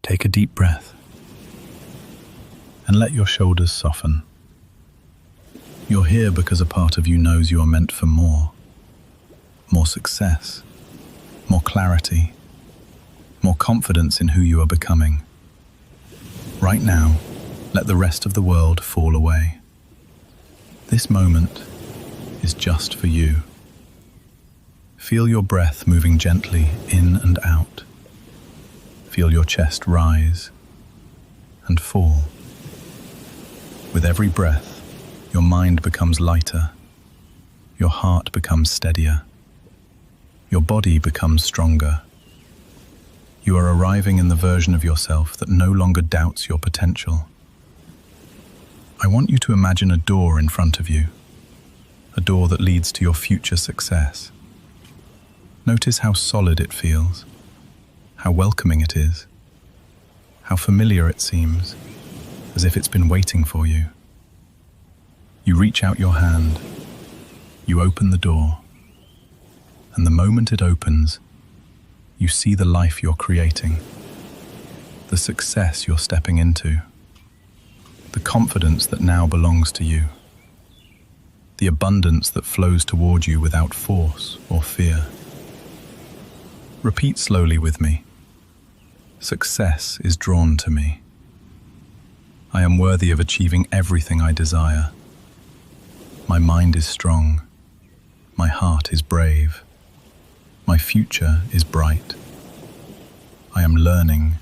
Take a deep breath and let your shoulders soften. You're here because a part of you knows you are meant for more. More success, more clarity, more confidence in who you are becoming. Right now, let the rest of the world fall away. This moment is just for you. Feel your breath moving gently in and out. Feel your chest rise and fall. With every breath, your mind becomes lighter. Your heart becomes steadier. Your body becomes stronger. You are arriving in the version of yourself that no longer doubts your potential. I want you to imagine a door in front of you, a door that leads to your future success. Notice how solid it feels, how welcoming it is, how familiar it seems, as if it's been waiting for you. You reach out your hand, you open the door, and the moment it opens, you see the life you're creating, the success you're stepping into, the confidence that now belongs to you, the abundance that flows toward you without force or fear. Repeat slowly with me. Success is drawn to me. I am worthy of achieving everything I desire. My mind is strong. My heart is brave. My future is bright. I am learning,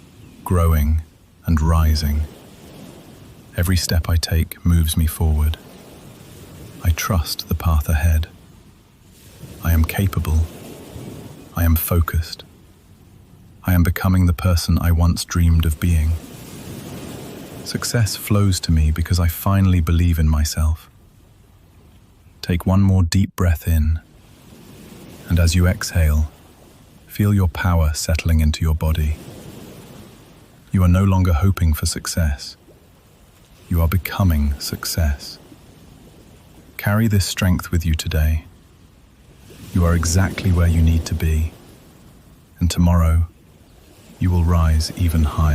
growing, and rising. Every step I take moves me forward. I trust the path ahead. I am capable. I am focused. I am becoming the person I once dreamed of being. Success flows to me because I finally believe in myself. Take one more deep breath in, and as you exhale, feel your power settling into your body. You are no longer hoping for success. You are becoming success. Carry this strength with you today. You are exactly where you need to be, and tomorrow you will rise even higher.